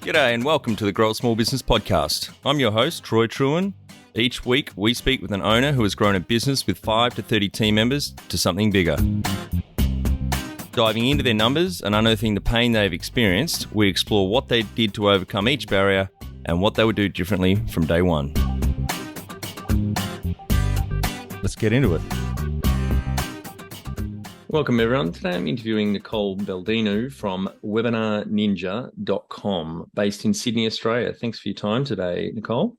G'day and welcome to the Grow a Small Business Podcast. I'm your host, Troy Truen. Each week, we speak with an owner who has grown a business with 5 to 30 team members to something bigger. Diving into their numbers and unearthing the pain they've experienced, we explore what they did to overcome each barrier and what they would do differently from day one. Let's get into it. Welcome, everyone. Today I'm interviewing Nicole Baldinu from WebinarNinja.com, based in Sydney, Australia. Thanks for your time today, Nicole.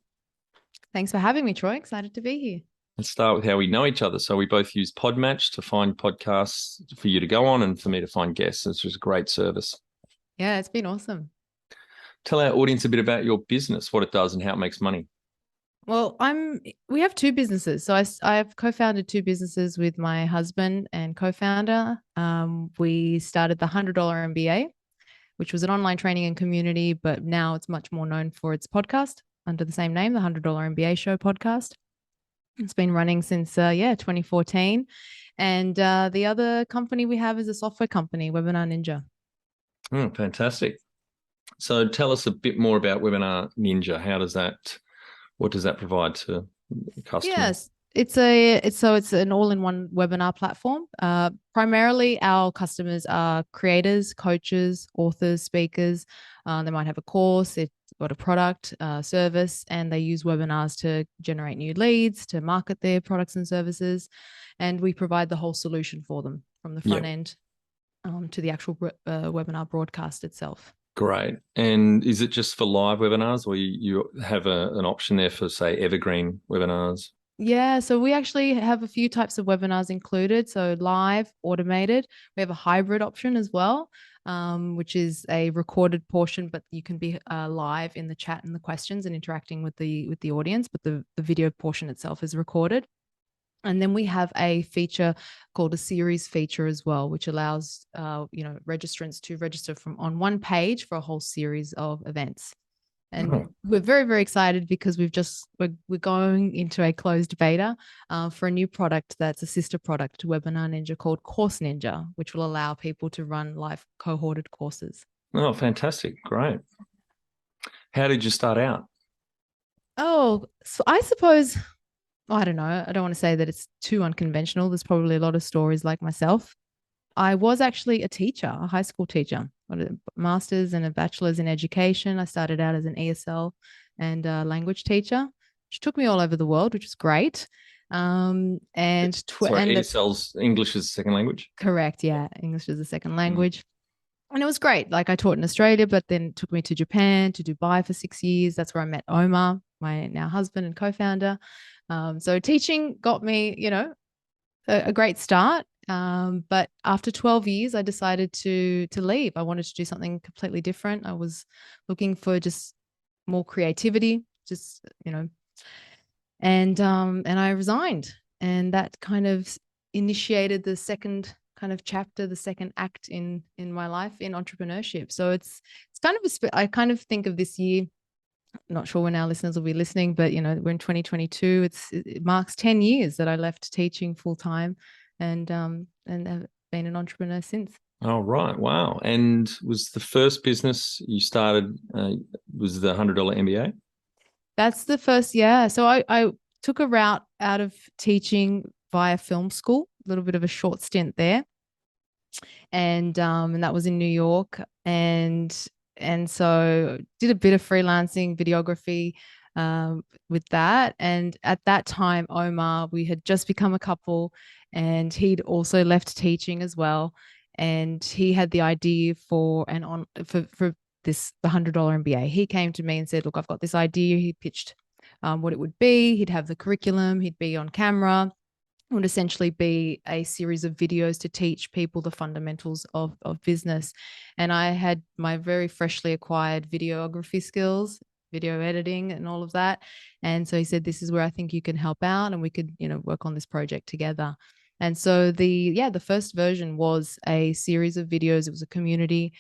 Thanks for having me, Troy. Excited to be here. Let's start with how we know each other. So we both use Podmatch to find podcasts for you to go on and for me to find guests. It's just a great service. Yeah, it's been awesome. Tell our audience a bit about your business, what it does and how it makes money. Well, we have two businesses. So I've co-founded two businesses with my husband and co-founder. We started the $100 MBA, which was an online training and community, but now it's much more known for its podcast under the same name, the $100 MBA Show podcast. It's been running since 2014. And the other company we have is a software company, WebinarNinja. Fantastic. So tell us a bit more about Webinar Ninja. What does that provide to customers? Yes, it's an all-in-one webinar platform. Primarily, our customers are creators, coaches, authors, speakers. They might have a course, they've got a product, service, and they use webinars to generate new leads, to market their products and services. And we provide the whole solution for them from the front end to the actual webinar broadcast itself. Great. And is it just for live webinars, or you have an option there for, say, evergreen webinars? Yeah, so we actually have a few types of webinars included. So live, automated. We have a hybrid option as well, which is a recorded portion, but you can be live in the chat and the questions and interacting with the audience, but the video portion itself is recorded. And then we have a feature called a series feature as well, which allows registrants to register on one page for a whole series of events. And we're very, very excited because we're going into a closed beta for a new product that's a sister product to WebinarNinja called Course Ninja, which will allow people to run live cohorted courses. Oh, fantastic. Great. How did you start out? Oh, so I suppose, I don't know. I don't want to say that it's too unconventional. There's probably a lot of stories like myself. I was actually a teacher, a high school teacher. I got a master's and a bachelor's in education. I started out as an ESL and a language teacher, which took me all over the world, which was great. ESL's English as a second language? Correct, yeah. English is a second language. And it was great. Like, I taught in Australia, but then it took me to Japan, to Dubai for 6 years. That's where I met Omar, my now husband and co-founder. So teaching got me, a great start. But after 12 years, I decided to leave. I wanted to do something completely different. I was looking for just more creativity, and I resigned. And that kind of initiated the second kind of chapter, the second act in my life in entrepreneurship. So it's kind of I kind of think of this year, I'm not sure when our listeners will be listening, but we're in 2022. It marks 10 years that I left teaching full time, and have been an entrepreneur since. Oh, right. Wow. And was the first business you started was the $100 MBA? That's the first, yeah. So I took a route out of teaching via film school, a little bit of a short stint there, and that was in New York, and so did a bit of freelancing videography with that. And at that time, Omar, we had just become a couple, and he'd also left teaching as well. And he had the idea for this, the $100 MBA. He came to me and said, look, I've got this idea. He pitched what it would be. He'd have the curriculum. He'd be on camera. It would essentially be a series of videos to teach people the fundamentals of business. And I had my very freshly acquired videography skills, video editing and all of that. And so he said, this is where I think you can help out and we could, work on this project together. And so the first version was a series of videos. It was a community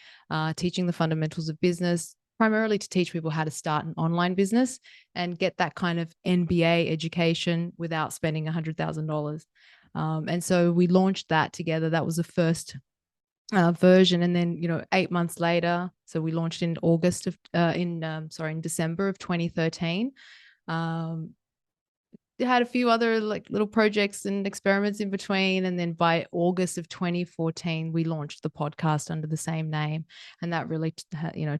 teaching the fundamentals of business, primarily to teach people how to start an online business and get that kind of MBA education without spending $100,000. And so we launched that together. That was the first version. And then, 8 months later, so we launched in in December of 2013. Had a few other like little projects and experiments in between, and then by August of 2014 we launched the podcast under the same name, and that really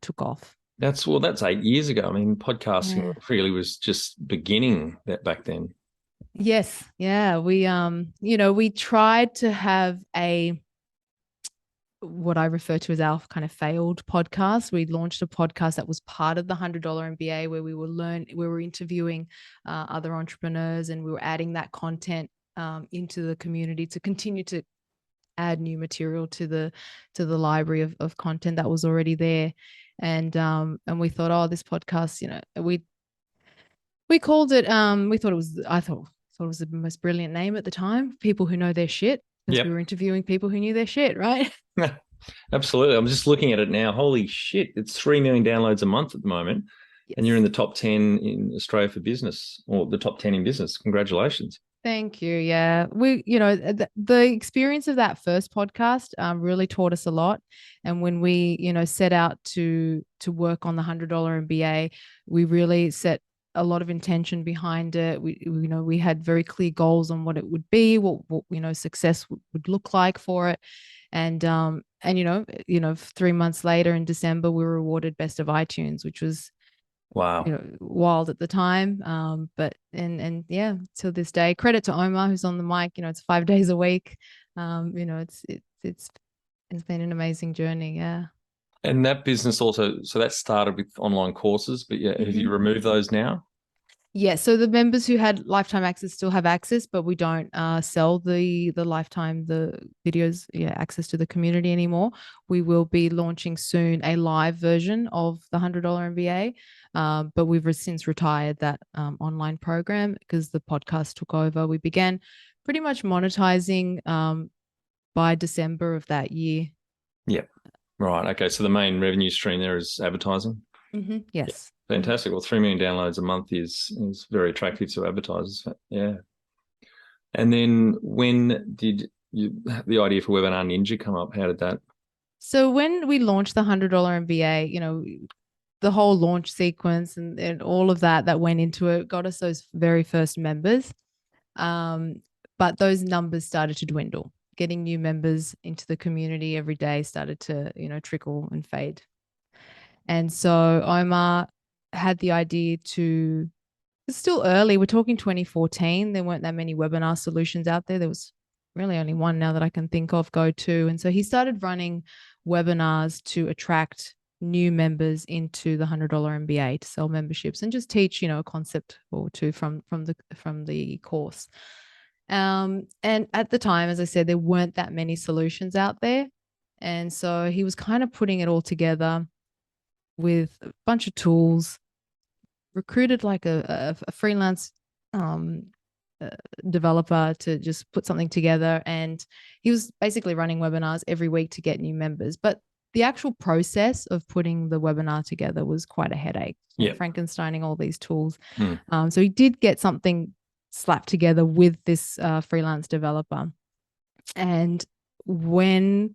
took off. That's 8 years ago. I mean, podcasting Yeah. really was just beginning that back then. Yes. Yeah. We tried to have what I refer to as our kind of failed podcast. We launched a podcast that was part of the $100 MBA, where we were interviewing other entrepreneurs, and we were adding that content into the community to continue to add new material to the library of content that was already there. And we thought, oh, this podcast, we called it, I thought it was the most brilliant name at the time, People Who Know Their Shit, because Yep. we were interviewing people who knew their shit, right? Absolutely. I'm just looking at it now. Holy shit. It's 3 million downloads a month at the moment. Yes. And you're in the top 10 in Australia for business, or the top 10 in business. Congratulations. Thank you. Yeah. The experience of that first podcast really taught us a lot. And when we, set out to work on the $100 MBA, we really set a lot of intention behind it. We had very clear goals on what it would be, what success would look like for it. And 3 months later in December, we were awarded Best of iTunes, which was wow, wild at the time. But yeah, till this day, credit to Omar who's on the mic. It's 5 days a week. It's been an amazing journey. Yeah. And that business also, so that started with online courses, but yeah, have you removed those now? Yeah, so the members who had lifetime access still have access, but we don't sell the lifetime, the videos, access to the community anymore. We will be launching soon a live version of the $100 MBA, but we've since retired that online program because the podcast took over. We began pretty much monetizing by December of that year. Yeah, right. Okay, so the main revenue stream there is advertising. Yes. Yeah. Fantastic. Well, 3 million downloads a month is very attractive to advertisers. Yeah. And then when did the idea for WebinarNinja come up? How did that? So when we launched the $100 MBA, the whole launch sequence and all of that went into it got us those very first members. But those numbers started to dwindle. Getting new members into the community every day started to, trickle and fade. And so Omar had the idea it's still early. We're talking 2014. There weren't that many webinar solutions out there. There was really only one now that I can think of, Go-To. And so he started running webinars to attract new members into the $100 MBA to sell memberships and just teach, a concept or two from the course. And at the time, as I said, there weren't that many solutions out there. And so he was kind of putting it all together with a bunch of tools, recruited like a freelance developer to just put something together. And he was basically running webinars every week to get new members. But the actual process of putting the webinar together was quite a headache. Yeah. Frankensteining all these tools. So he did get something slapped together with this freelance developer. And when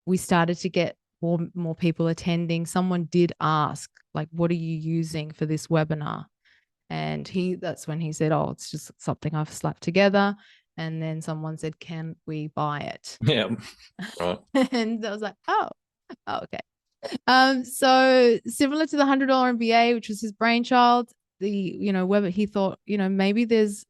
we started to get more people attending, someone did ask, like, what are you using for this webinar? And that's when he said, oh, it's just something I've slapped together. And then someone said, can we buy it? Yeah. Right. And I was like, oh, okay. So similar to the $100 MBA, which was his brainchild, he thought, maybe there's,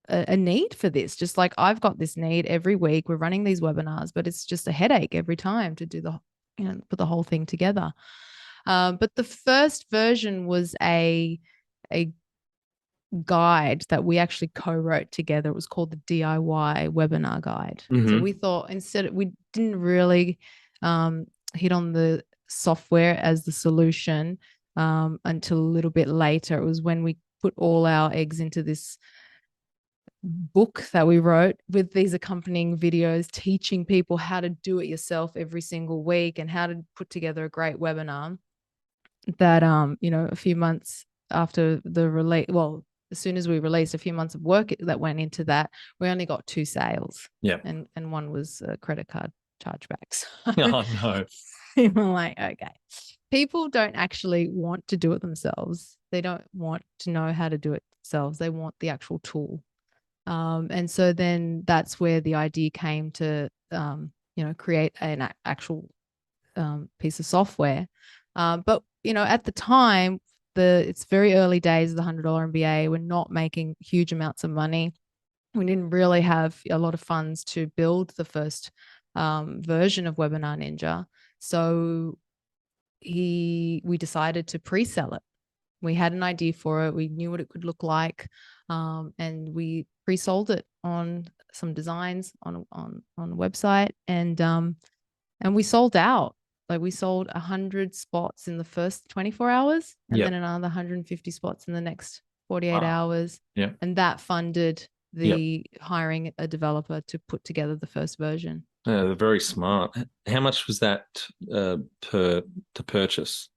a need for this. Just like I've got this need every week. We're running these webinars, but it's just a headache every time to do put the whole thing together. But the first version was a guide that we actually co-wrote together. It was called the DIY webinar guide. So we thought we didn't really hit on the software as the solution until a little bit later. It was when we put all our eggs into this book that we wrote with these accompanying videos teaching people how to do it yourself every single week and how to put together a great webinar, that a few months after the as soon as we released, a few months of work that went into that, we only got 2 sales. Yeah. And one was credit card chargebacks. Oh, no. We were like, okay, people don't actually want to do it themselves. They don't want to know how to do it themselves. They want the actual tool. And so then that's where the idea came to, create an actual piece of software. But, at the time, it's very early days of the $100 MBA. We're not making huge amounts of money. We didn't really have a lot of funds to build the first version of WebinarNinja. So we decided to pre-sell it. We had an idea for it. We knew what it could look like. And we pre-sold it on some designs on a website. And we sold out. Like, we sold 100 spots in the first 24 hours and then another 150 spots in the next 48 hours. Yeah. And that funded the hiring a developer to put together the first version. They're very smart. How much was that to purchase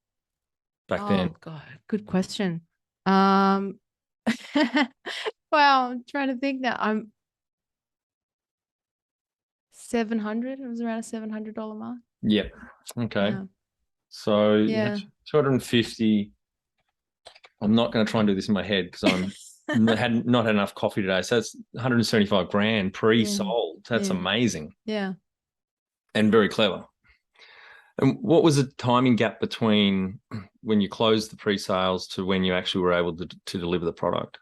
back then? Oh God, good question. Wow, I'm trying to think now. I'm 700. It was around a $700 mark. Yeah. Okay. Yeah. So 250. I'm not going to try and do this in my head because I'm not had enough coffee today. So that's 175 grand pre-sold. That's amazing. Yeah. And very clever. And what was the timing gap between when you closed the pre-sales to when you actually were able to deliver the product?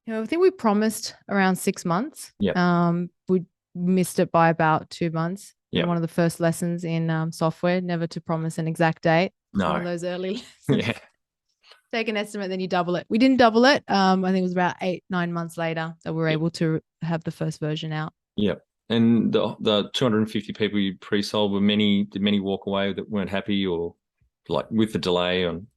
I think we promised around 6 months. Yeah. We missed it by about 2 months. Yeah. One of the first lessons in software, never to promise an exact date. It's one of those early lessons. Yeah. Take an estimate, then you double it. We didn't double it. I think it was about 8-9 months later that we were able to have the first version out. Yeah. And the 250 people you pre-sold, did many walk away that weren't happy or like with the delay on?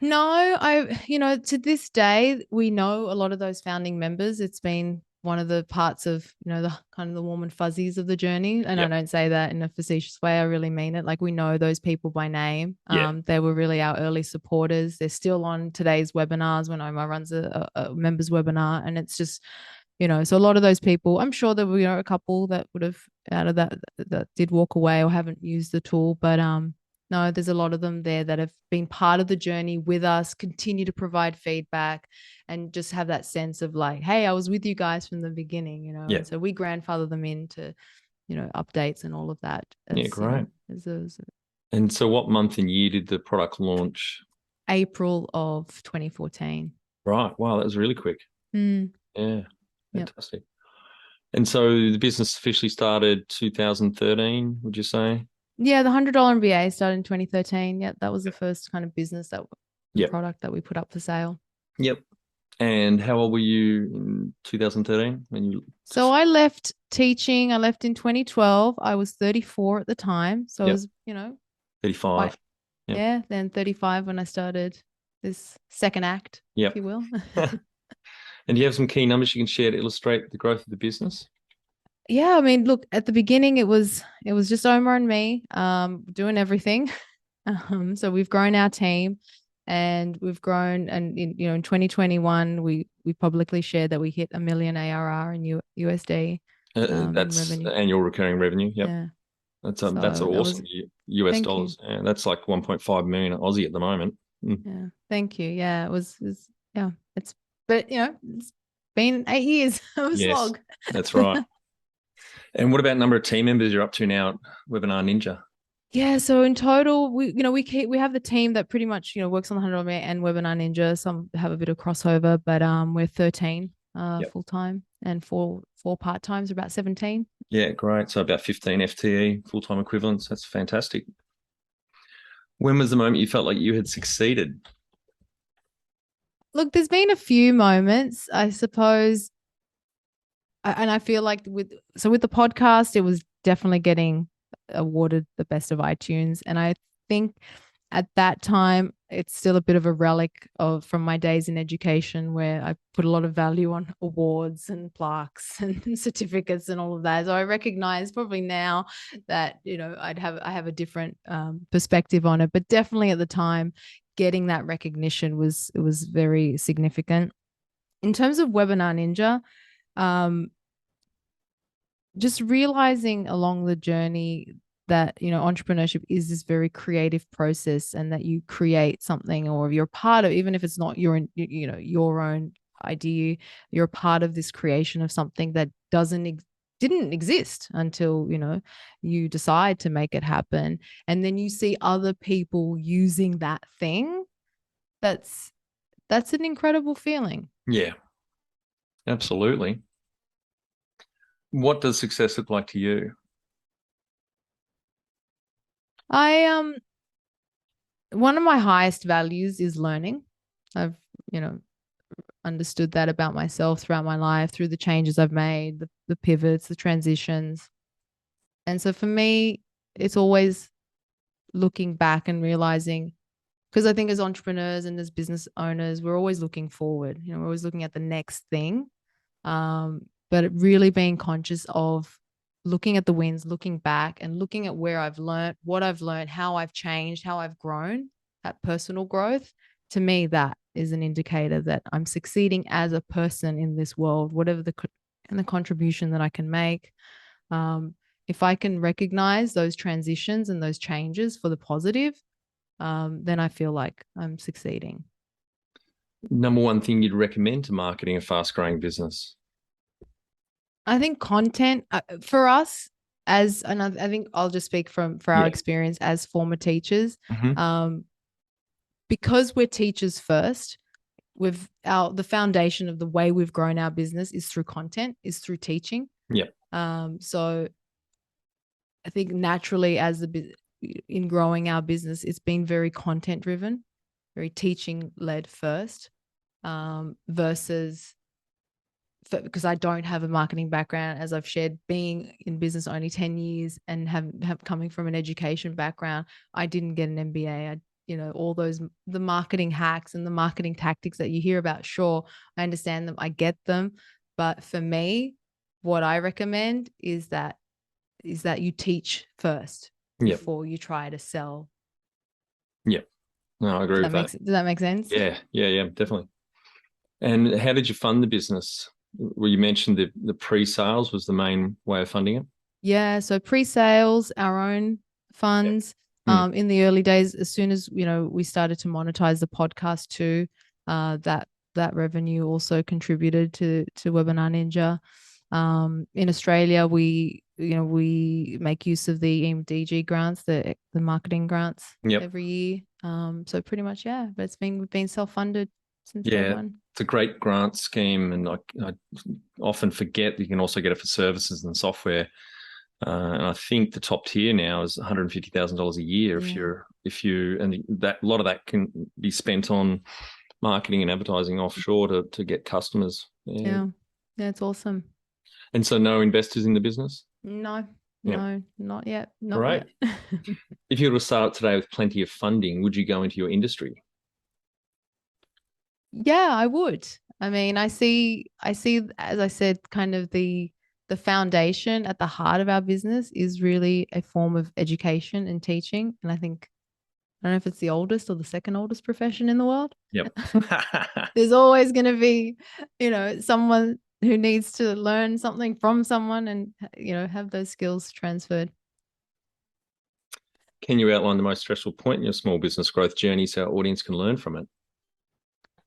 No, to this day, we know a lot of those founding members. It's been one of the parts of, the kind of the warm and fuzzies of the journey. And I don't say that in a facetious way. I really mean it. Like, we know those people by name. They were really our early supporters. They're still on today's webinars when Omar runs a members webinar. And it's just, so a lot of those people, I'm sure there were a couple that would have out of that did walk away or haven't used the tool. But no, there's a lot of them there that have been part of the journey with us, continue to provide feedback and just have that sense of like, hey, I was with you guys from the beginning, And so we grandfather them into, updates and all of that. Great. And so what month and year did the product launch? April of 2014. Right. Wow, that was really quick. Yeah. Fantastic. And so the business officially started 2013, would you say? Yeah, the $100 MBA started in 2013. Yeah, that was the first kind of business product that we put up for sale. Yep. And how old were you in 2013 when you? So I left teaching. I left in 2012. I was 34 at the time. So I was, 35. Yeah, then 35 when I started this second act, if you will. And do you have some key numbers you can share to illustrate the growth of the business? Yeah, I mean, look, at the beginning, it was just Omar and me doing everything. So we've grown our team, and we've grown, and in 2021, we publicly shared that we hit $1 million ARR in USD. That's annual recurring revenue. Yep. Yeah. That's awesome. US dollars. Yeah, that's like 1.5 million Aussie at the moment. Yeah. Thank you. Yeah, it was it's been 8 years of a slog. That's right. And what about number of team members you're up to now at WebinarNinja? Yeah, so in total, we have the team that pretty much works on the 100 and WebinarNinja. Some have a bit of crossover, but we're 13 full time, and four part times, about 17. Yeah, great. So about 15 FTE full time equivalents. That's fantastic. When was the moment you felt like you had succeeded? Look, there's been a few moments, I suppose. And I feel like with the podcast, it was definitely getting awarded the best of iTunes. And I think at that time, it's still a bit of a relic from my days in education, where I put a lot of value on awards and plaques and certificates and all of that. So I recognize probably now that, I have a different perspective on it, but definitely at the time, getting that recognition was very significant. in terms of Webinar Ninja, just realizing along the journey that, you know, entrepreneurship is this very creative process, and that you create something, or you're part of, even if it's not your, you know, your own idea, you're a part of this creation of something that didn't exist until, you know, you decide to make it happen. And then you see other people using that thing. That's an incredible feeling. Yeah, absolutely. What does success look like to you? One of my highest values is learning. I've, you know, understood that about myself throughout my life, through the changes I've made, the pivots, the transitions. And so for me, it's always looking back and realizing, because I think as entrepreneurs and as business owners, we're always looking forward. You know, we're always looking at the next thing. But really being conscious of looking at the wins, looking back and looking at where I've learned, what I've learned, how I've changed, how I've grown, that personal growth. To me, that is an indicator that I'm succeeding as a person in this world, whatever the contribution that I can make. If I can recognize those transitions and those changes for the positive, then I feel like I'm succeeding. Number one thing you'd recommend to marketing a fast-growing business? I think content for us, and I think I'll just speak for our experience as former teachers, because we're teachers first. The foundation of the way we've grown our business is through content, is through teaching. So I think naturally, in growing our business, it's been very content driven, very teaching led first, versus. Because I don't have a marketing background, as I've shared, being in business only 10 years and have coming from an education background, I didn't get an MBA. All the marketing hacks and the marketing tactics that you hear about, sure, I understand them, I get them. But for me, what I recommend is that you teach first before you try to sell. Yeah. No, I agree with that. Does that make sense? Yeah, definitely. And how did you fund the business? Well, you mentioned the pre-sales was the main way of funding it. Yeah, so pre-sales, our own funds. In the early days, as soon as we started to monetize the podcast too, that revenue also contributed to Webinar Ninja. In Australia, we make use of the EMDG grants, the marketing grants every year. So pretty much, but we've been self-funded since day one. It's a great grant scheme, and I often forget you can also get it for services and software. And I think the top tier now is $150,000 a year. A lot of that can be spent on marketing and advertising offshore to get customers. Yeah, it's awesome. And so, no investors in the business? No, not yet. Right. If you were to start today with plenty of funding, would you go into your industry? Yeah, I would. I mean, I see, as I said, kind of the foundation at the heart of our business is really a form of education and teaching. And I think, I don't know if it's the oldest or the second oldest profession in the world. Yep. There's always going to be, someone who needs to learn something from someone and, have those skills transferred. Can you outline the most stressful point in your small business growth journey so our audience can learn from it?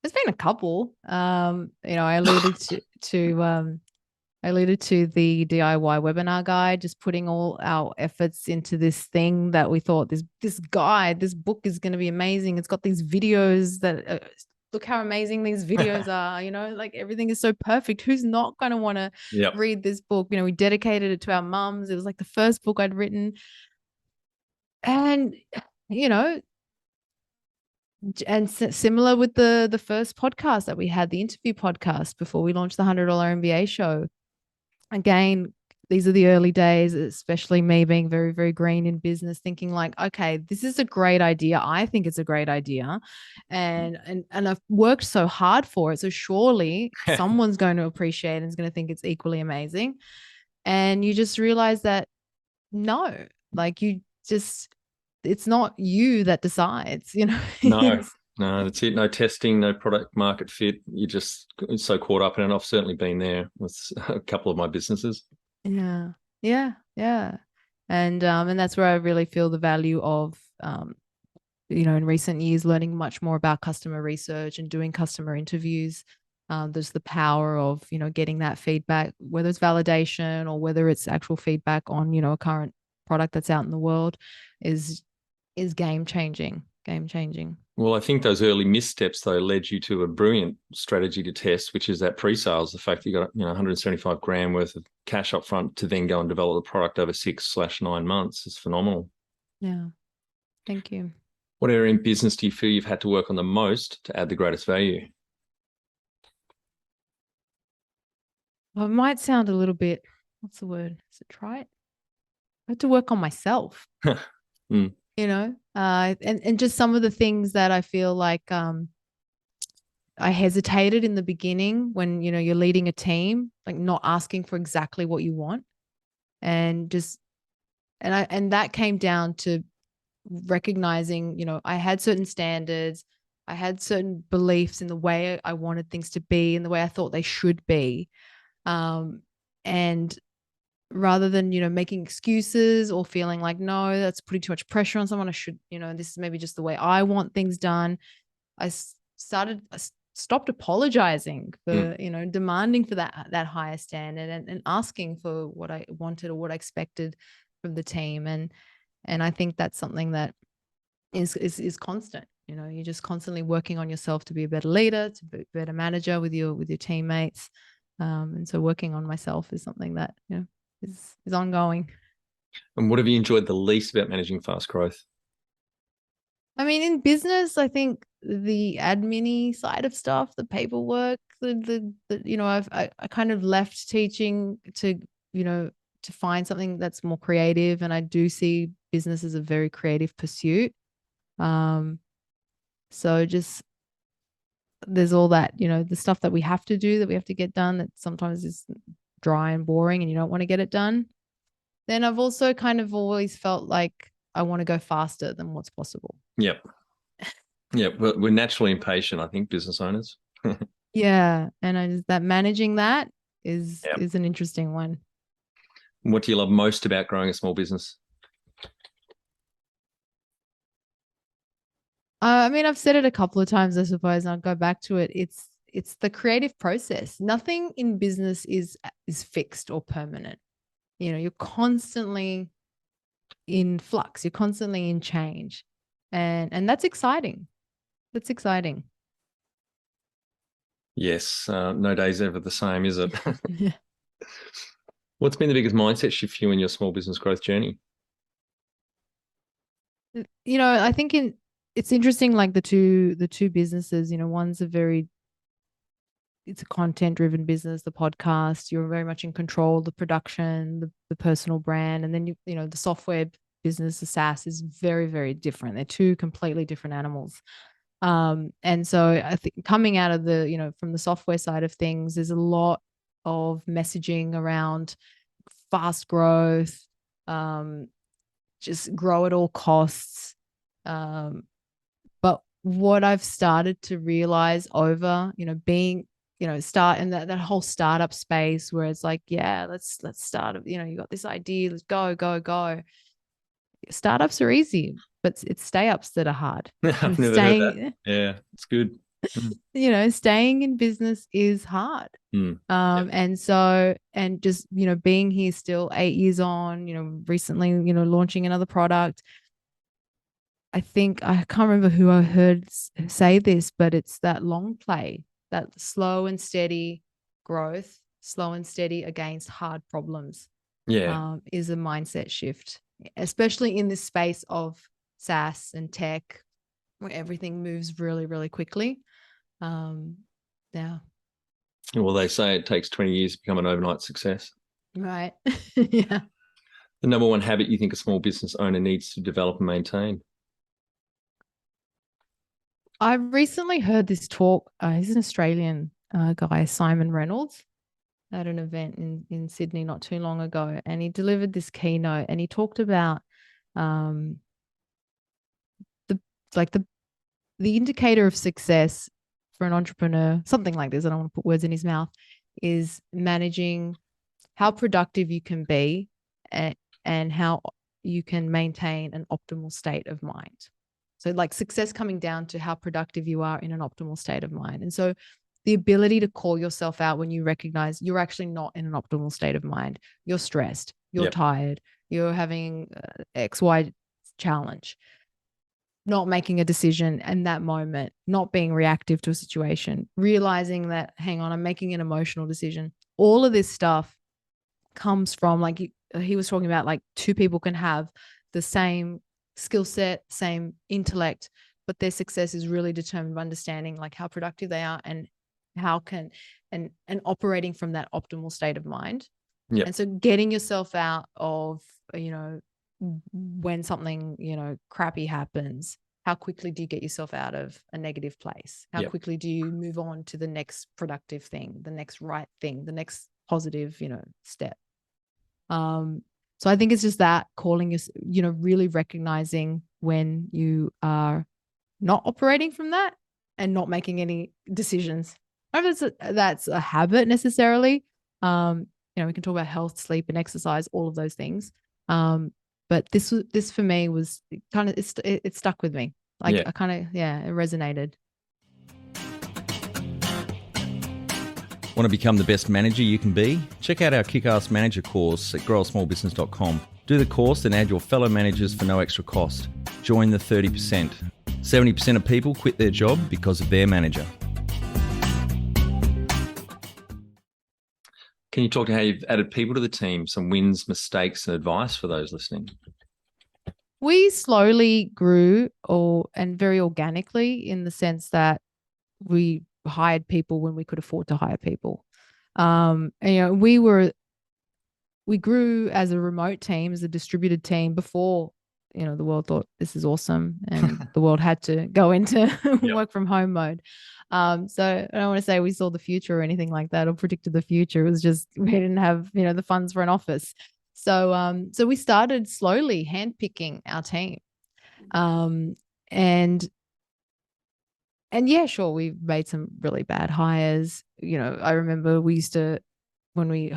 There's been a couple. I alluded to the DIY webinar guide, just putting all our efforts into this thing that we thought this book is going to be amazing. It's got these videos that look how amazing these videos are, like everything is so perfect. Who's not going to want to read this book? We dedicated it to our mums. It was like the first book I'd written. And, and similar with the first podcast that we had, the interview podcast before we launched the $100 MBA show. Again, these are the early days, especially me being very, very green in business, thinking like, okay, this is a great idea. I think it's a great idea. And I've worked so hard for it. So surely someone's going to appreciate it and is going to think it's equally amazing. And you just realize that it's not you that decides, No, No, that's it. No testing, no product market fit. You're just so caught up in it. I've certainly been there with a couple of my businesses. Yeah. Yeah. Yeah. And that's where I really feel the value of, in recent years, learning much more about customer research and doing customer interviews. There's the power of, getting that feedback, whether it's validation or whether it's actual feedback on, a current product that's out in the world is game changing. Well, I think those early missteps, though, led you to a brilliant strategy to test, which is that pre-sales, the fact that you got 175 grand worth of cash up front to then go and develop the product over 6/9 months is phenomenal. Yeah. Thank you. What area in business do you feel you've had to work on the most to add the greatest value? Well, it might sound a little bit, what's the word? Is it trite? I had to work on myself. Mm. And just some of the things that I feel like I hesitated in the beginning when, you're leading a team, like not asking for exactly what you want. And that came down to recognizing, I had certain standards, I had certain beliefs in the way I wanted things to be and the way I thought they should be. And rather than, making excuses or feeling like, no, that's putting too much pressure on someone, I should, this is maybe just the way I want things done. I stopped apologizing for, demanding for that higher standard and asking for what I wanted or what I expected from the team. And I think that's something that is constant. You're just constantly working on yourself to be a better leader, to be a better manager with your teammates. And so working on myself is something that, is ongoing. And what have you enjoyed the least about managing fast growth? I mean, in business, I think the admin side of stuff, the paperwork, I kind of left teaching to, to find something that's more creative. And I do see business as a very creative pursuit. So just there's all that, the stuff that we have to do, that we have to get done, that sometimes is dry and boring and you don't want to get it done. Then I've also kind of always felt like I want to go faster than what's possible. Yep. Yeah, we're naturally impatient, I think, business owners. Yeah, and that managing that is an interesting one. What do you love most about growing a small business? I mean, I've said it a couple of times, I suppose, and I'll go back to it. It's the creative process. Nothing in business is fixed or permanent. You're constantly in flux. You're constantly in change, and that's exciting. That's exciting. Yes, no day's ever the same, is it? Yeah. What's been the biggest mindset shift for you in your small business growth journey? I think it's interesting, like the two businesses, one's it's a content driven business, the podcast, you're very much in control, the production, the personal brand. And then, the software business, the SaaS, is very, very different. They're two completely different animals. And so I think coming out of from the software side of things, there's a lot of messaging around fast growth, just grow at all costs. But what I've started to realize over, being, start in that whole startup space where it's like, yeah, let's start, you got this idea, let's go. Startups are easy, but it's stay-ups that are hard. I've never heard that. Yeah, it's good. Staying in business is hard. And just, being here still 8 years on, recently, launching another product. I think, I can't remember who I heard say this, but it's that long play, that slow and steady growth, slow and steady against hard problems. Is a mindset shift, especially in this space of SaaS and tech, where everything moves really, really quickly. Yeah. Well, they say it takes 20 years to become an overnight success. Right. Yeah. The number one habit you think a small business owner needs to develop and maintain? I recently heard this talk. He's an Australian guy, Simon Reynolds, at an event in Sydney not too long ago. And he delivered this keynote and he talked about the the indicator of success for an entrepreneur, something like this, I don't want to put words in his mouth, is managing how productive you can be and how you can maintain an optimal state of mind. So like success coming down to how productive you are in an optimal state of mind. And so the ability to call yourself out when you recognize you're actually not in an optimal state of mind. You're stressed, you're tired, you're having XY challenge, not making a decision in that moment, not being reactive to a situation, realizing that, hang on, I'm making an emotional decision. All of this stuff comes from, like he was talking about, like two people can have the same skill set, same intellect, but their success is really determined by understanding like how productive they are and how can and operating from that optimal state of mind. Yep. And so getting yourself out of, you know, when something, you know, crappy happens, how quickly do you get yourself out of a negative place? How quickly do you move on to the next productive thing, the next right thing, the next positive, you know, step? So I think it's just that calling us, you know, really recognizing when you are not operating from that and not making any decisions. I don't know if that's a habit necessarily. You know, we can talk about health, sleep, and exercise, all of those things. But this for me was kind of, it stuck with me. Like I kind of, it resonated. Want to become the best manager you can be? Check out our Kick-Ass Manager course at growasmallbusiness.com. Do the course and add your fellow managers for no extra cost. Join the 30%. 70% of people quit their job because of their manager. Can you talk to how you've added people to the team, some wins, mistakes, and advice for those listening? We slowly grew and very organically, in the sense that we hired people when we could afford to hire people. And, you know, we grew as a remote team, as a distributed team before, you know, the world thought this is awesome and the world had to go into work from home mode. So I don't want to say we saw the future or anything like that or predicted the future. It was just, we didn't have, you know, the funds for an office. So, so we started slowly handpicking our team. And yeah, sure, we made some really bad hires. You know, I remember we used to, when we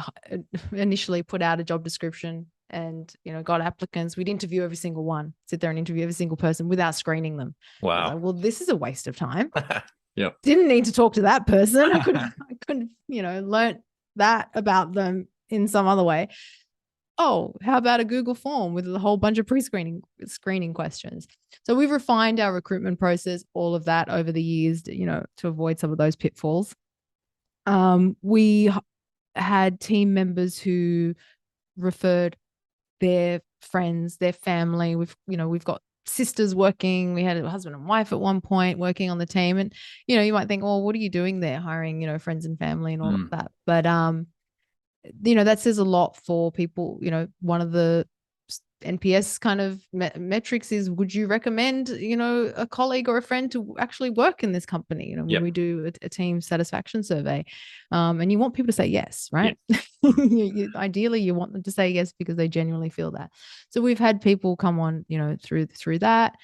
initially put out a job description and, you know, got applicants, we'd interview every single one, sit there and interview every single person without screening them. Wow. Like, well, this is a waste of time. Yep. Didn't need to talk to that person. I could, you know, learn that about them in some other way. Oh, how about a Google form with a whole bunch of screening questions? So we've refined our recruitment process, all of that over the years, you know, to avoid some of those pitfalls. We had team members who referred their friends, their family. We've got sisters working. We had a husband and wife at one point working on the team. And, you know, you might think, oh, what are you doing there? Hiring, you know, friends and family and all of that. But, you know, that says a lot for people. You know, one of the NPS kind of metrics is, would you recommend, you know, a colleague or a friend to actually work in this company? You know, when we do a team satisfaction survey, and you want people to say yes, right? Ideally, you want them to say yes because they genuinely feel that. So we've had people come on, you know, through that.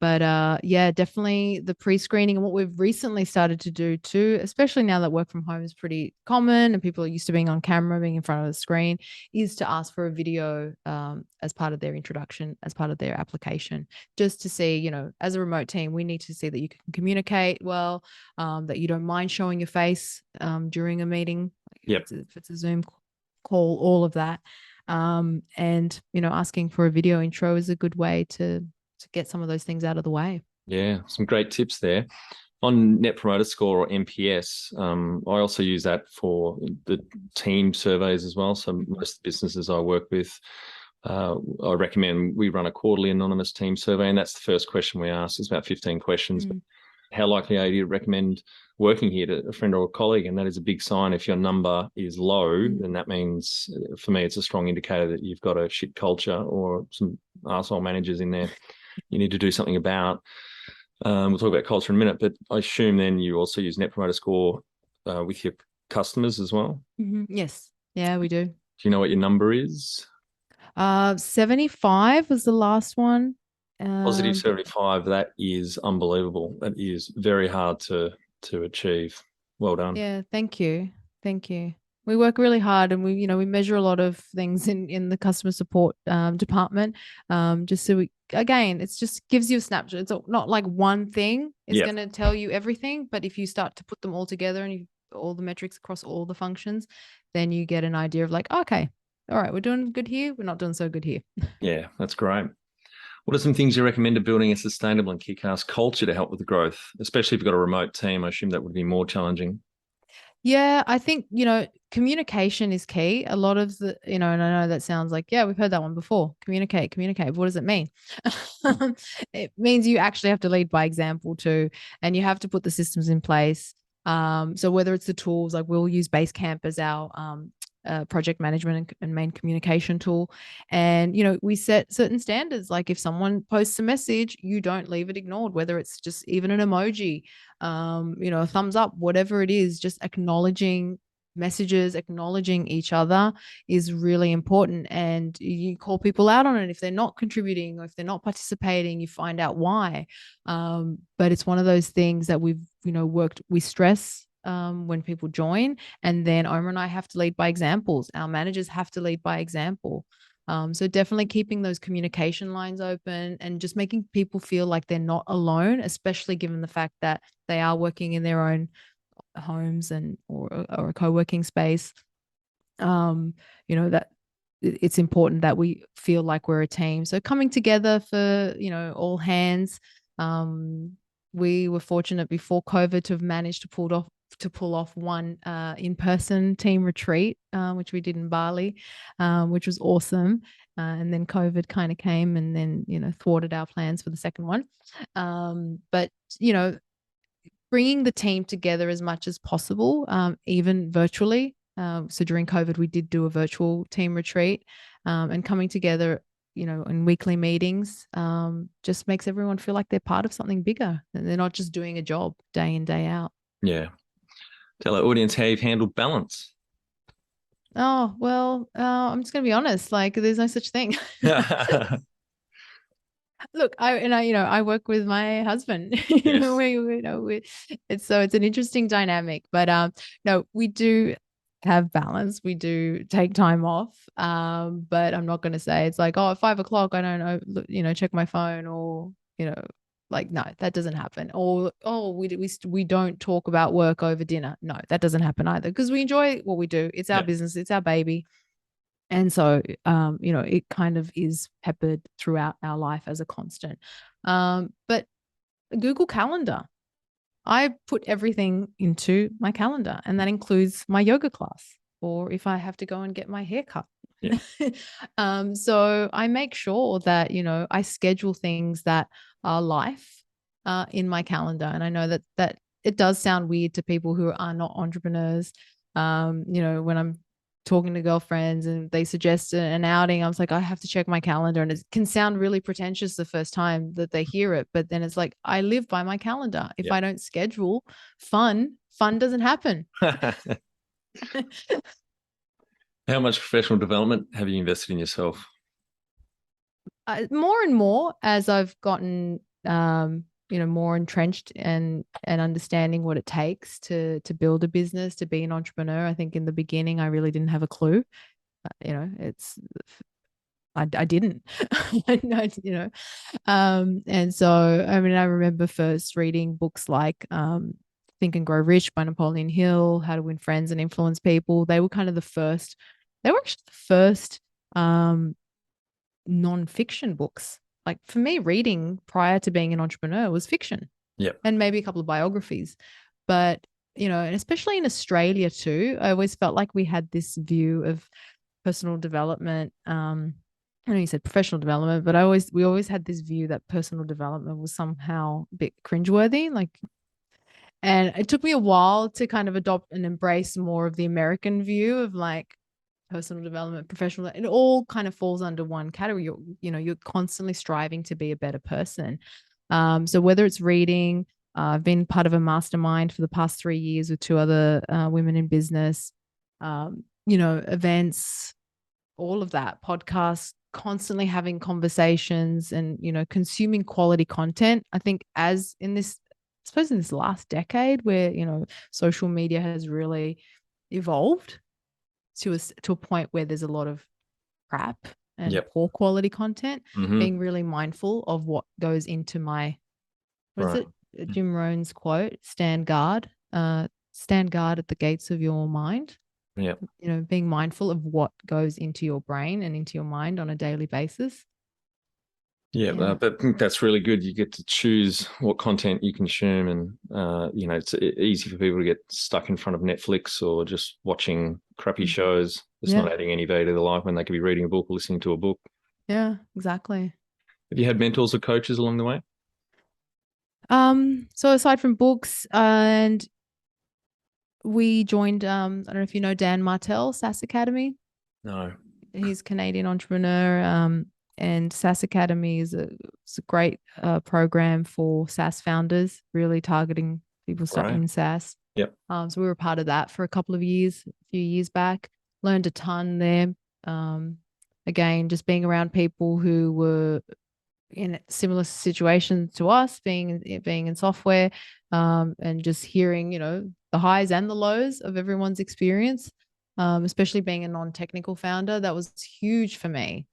But yeah, definitely the pre-screening, and what we've recently started to do too, especially now that work from home is pretty common and people are used to being on camera, being in front of the screen, is to ask for a video as part of their introduction, as part of their application, just to see, you know, as a remote team, we need to see that you can communicate well, that you don't mind showing your face during a meeting, if it's a Zoom call, all of that. And, you know, asking for a video intro is a good way to get some of those things out of the way. Yeah, some great tips there. On Net Promoter Score, or NPS, I also use that for the team surveys as well. So most businesses I work with, I recommend we run a quarterly anonymous team survey, and that's the first question we ask. It's about 15 questions. How likely are you to recommend working here to a friend or a colleague? And that is a big sign. If your number is low, then that means, for me, it's a strong indicator that you've got a shit culture or some arsehole managers in there you need to do something about. We'll talk about culture in a minute, but I assume then you also use Net Promoter Score with your customers as well? Yes. Yeah, we do. Do you know what your number is? 75 was the last one. Positive 75, that is unbelievable. That is very hard to achieve. Well done. Yeah, thank you. We work really hard, and we measure a lot of things in the customer support department. Just so it just gives you a snapshot. It's not like one thing is going to tell you everything, but if you start to put them all together and all the metrics across all the functions, then you get an idea of like, okay, all right, we're doing good here. We're not doing so good here. Yeah, that's great. What are some things you recommend to building a sustainable and kick-ass culture to help with the growth, especially if you've got a remote team? I assume that would be more challenging. Yeah, I think, communication is key. A lot of the, and I know that sounds like, yeah, we've heard that one before. Communicate. What does it mean? It means you actually have to lead by example too, and you have to put the systems in place. So whether it's the tools, like we'll use Basecamp as our project management and main communication tool. And, we set certain standards. Like if someone posts a message, you don't leave it ignored, whether it's just even an emoji, a thumbs up, whatever it is, just acknowledging messages, acknowledging each other is really important. And you call people out on it. If they're not contributing or if they're not participating, you find out why. But it's one of those things that we've, we stress when people join, and then Omar and I have to lead by examples. Our managers have to lead by example. So definitely keeping those communication lines open and just making people feel like they're not alone, especially given the fact that they are working in their own homes or a co-working space. That it's important that we feel like we're a team. So coming together for, all hands. We were fortunate before COVID to have managed to pull off one in-person team retreat, which we did in Bali, which was awesome. And then COVID kind of came and then, thwarted our plans for the second one. But, bringing the team together as much as possible, even virtually. So during COVID, we did do a virtual team retreat, and coming together, in weekly meetings, just makes everyone feel like they're part of something bigger and they're not just doing a job day in, day out. Yeah. Tell our audience how you've handled balance. Oh, well, I'm just going to be honest. Like, there's no such thing. Look, I work with my husband. Yes. It's an interesting dynamic. But no, we do have balance. We do take time off. But I'm not going to say it's like, at 5 o'clock, I don't know, check my phone or, like, no, that doesn't happen. Or, we don't talk about work over dinner. No, that doesn't happen either, because we enjoy what we do. It's our business. It's our baby. And so, it kind of is peppered throughout our life as a constant. But Google Calendar, I put everything into my calendar, and that includes my yoga class, or if I have to go and get my hair cut. Yeah. So I make sure that, I schedule things that are life in my calendar. And I know that it does sound weird to people who are not entrepreneurs. When I'm talking to girlfriends and they suggest an outing, I was like, I have to check my calendar. And it can sound really pretentious the first time that they hear it, but then it's like, I live by my calendar. If I don't schedule fun doesn't happen. How much professional development have you invested in yourself? More and more as I've gotten, more entrenched and understanding what it takes to build a business, to be an entrepreneur. I think in the beginning, I really didn't have a clue. I didn't, and so, I mean, I remember first reading books like Think and Grow Rich by Napoleon Hill, How to Win Friends and Influence People. They were actually the first non-fiction books. Like, for me, reading prior to being an entrepreneur was fiction. Yep. And maybe a couple of biographies. But, and especially in Australia too, I always felt like we had this view of personal development. I know you said professional development, but we always had this view that personal development was somehow a bit cringeworthy. And it took me a while to kind of adopt and embrace more of the American view of like personal development, professional. It all kind of falls under one category. You're constantly striving to be a better person. So whether it's reading, I've been part of a mastermind for the past 3 years with 2 other women in business, events, all of that, podcasts, constantly having conversations and, consuming quality content. I think I suppose in this last decade where, social media has really evolved to a point where there's a lot of crap and poor quality content, being really mindful of what goes into my, what is it? Jim Rohn's quote, stand guard at the gates of your mind. Yeah. Being mindful of what goes into your brain and into your mind on a daily basis. Yeah, I think that's really good. You get to choose what content you consume, and it's easy for people to get stuck in front of Netflix or just watching crappy shows. It's not adding any value to their life when they could be reading a book or listening to a book. Yeah, exactly. Have you had mentors or coaches along the way? So aside from books, and we joined, I don't know if you know Dan Martell, SaaS Academy. No. He's a Canadian entrepreneur. And SaaS Academy is a great program for SaaS founders, really targeting people starting in SaaS. Yep. So we were part of that for a few years back. Learned a ton there. Again, just being around people who were in similar situations to us, being in software, and just hearing, the highs and the lows of everyone's experience, especially being a non-technical founder. That was huge for me.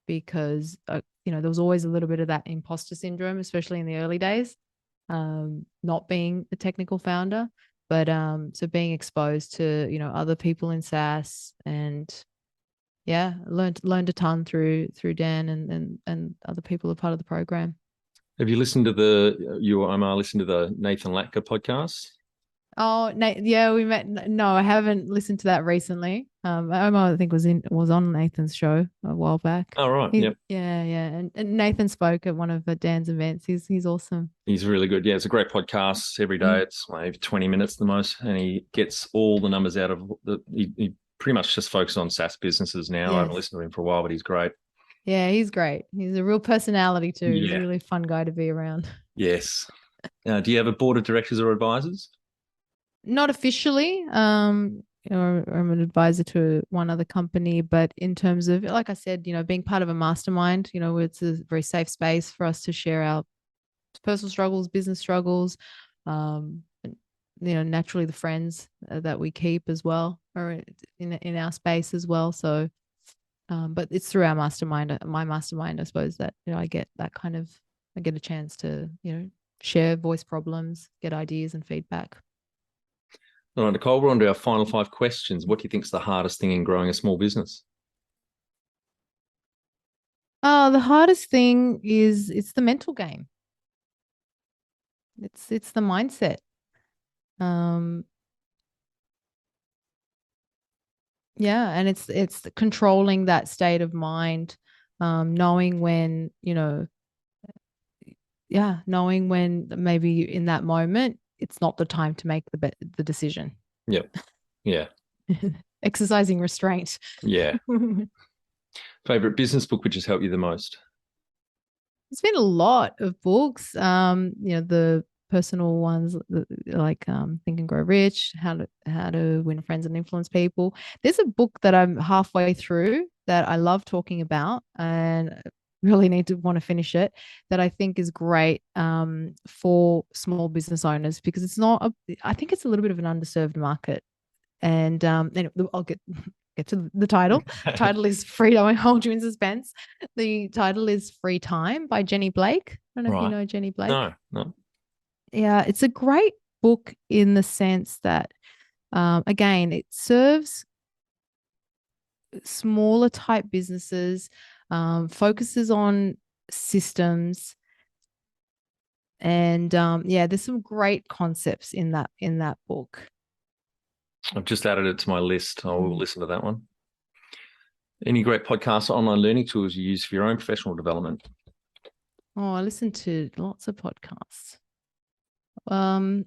Because, there was always a little bit of that imposter syndrome, especially in the early days, not being a technical founder, but so being exposed to, other people in SaaS, and learned a ton through Dan and other people are part of the program. Have you listened to you or Omar listened to the Nathan Latka podcast? Oh, yeah, we met. No, I haven't listened to that recently. Omar, I think, was on Nathan's show a while back. Oh, right. Yeah. And Nathan spoke at one of Dan's events. He's awesome. He's really good. Yeah, it's a great podcast every day. It's maybe 20 minutes the most, and he gets all the numbers out of he pretty much just focuses on SaaS businesses now. I haven't listened to him for a while, but he's great. Yeah, he's great. He's a real personality too. Yeah. He's a really fun guy to be around. Yes. Do you have a board of directors or advisors? Not officially. I'm an advisor to one other company, but in terms of, like I said, being part of a mastermind, it's a very safe space for us to share our personal struggles, business struggles, and, naturally the friends that we keep as well are in our space as well. So, but it's through our mastermind, my mastermind, I suppose, that I get a chance to share voice problems, get ideas and feedback. All right, Nicole, we're on to our final 5 questions. What do you think is the hardest thing in growing a small business? The hardest thing is it's the mental game. It's the mindset. And it's controlling that state of mind, knowing when, knowing when maybe in that moment it's not the time to make the decision. Yep. Yeah. Exercising restraint. Yeah. Favorite business book which has helped you the most? There's been a lot of books. The personal ones like Think and Grow Rich, how to win friends and influence people. There's a book that I'm halfway through that I love talking about and really want to finish it, that I think is great for small business owners, because I think it's a little bit of an underserved market. And anyway, I'll get to the title. The title is Free. I won't hold you in suspense. The title is Free Time by Jenny Blake. I don't know if you know Jenny Blake. No. Yeah, it's a great book in the sense that, again, it serves smaller type businesses, focuses on systems, and there's some great concepts in that book. I've just added it to my list. I'll listen to that one. Any great podcasts or online learning tools you use for your own professional development? Oh, I listen to lots of podcasts. Well,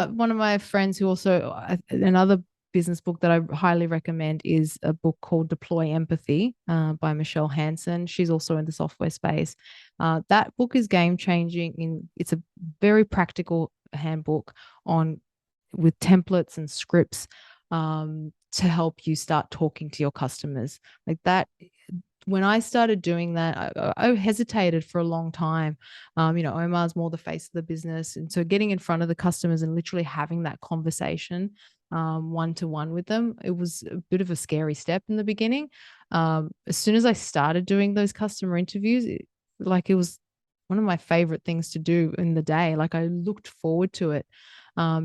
one of my friends who also, another business book that I highly recommend is a book called Deploy Empathy by Michelle Hansen. She's also in the software space. That book is game changing. It's a very practical handbook with templates and scripts to help you start talking to your customers. Like that when I started doing that, I hesitated for a long time. Omar's more the face of the business. And so getting in front of the customers and literally having that conversation one-to-one with them, it was a bit of a scary step in the beginning. As soon as I started doing those customer interviews, it was one of my favorite things to do in the day. Like, I looked forward to it.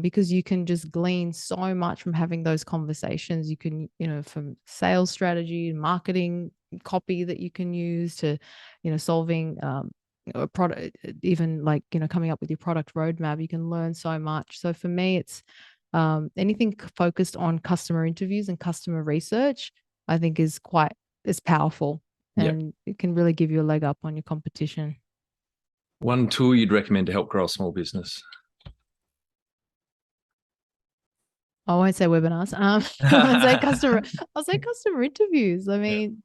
Because you can just glean so much from having those conversations. You can, from sales strategy, marketing, copy that you can use to, solving a product, even coming up with your product roadmap. You can learn so much. So for me, it's anything focused on customer interviews and customer research, I think is powerful, and it can really give you a leg up on your competition. One tool you'd recommend to help grow a small business? I won't say webinars. I'll say customer interviews. I mean,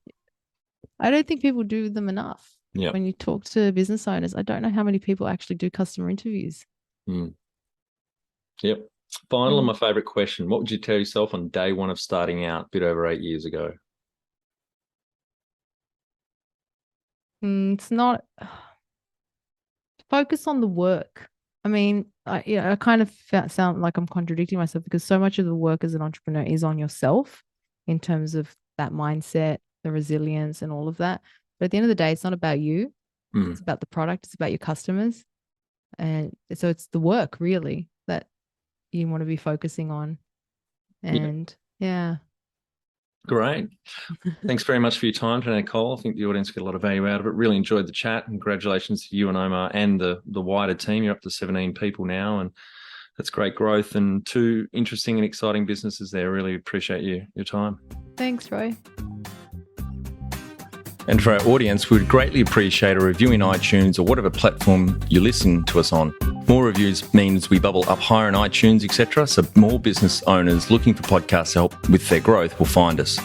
I don't think people do them enough. Yeah. When you talk to business owners, I don't know how many people actually do customer interviews. Yep. Final and my favorite question. What would you tell yourself on day one of starting out a bit over 8 years ago? It's not focus on the work. I mean, I kind of sound like I'm contradicting myself, because so much of the work as an entrepreneur is on yourself in terms of that mindset, the resilience and all of that. But at the end of the day, it's not about you. It's about the product. It's about your customers. And so it's the work really that you want to be focusing on. And Great. Thanks very much for your time today, Nicole. I think the audience get a lot of value out of it. Really enjoyed the chat. Congratulations to you and Omar and the wider team. You're up to 17 people now, and that's great growth and 2 interesting and exciting businesses there. Really appreciate your time. Thanks, Roy. And for our audience, we would greatly appreciate a review in iTunes or whatever platform you listen to us on. More reviews means we bubble up higher in iTunes, etc. So more business owners looking for podcasts to help with their growth will find us.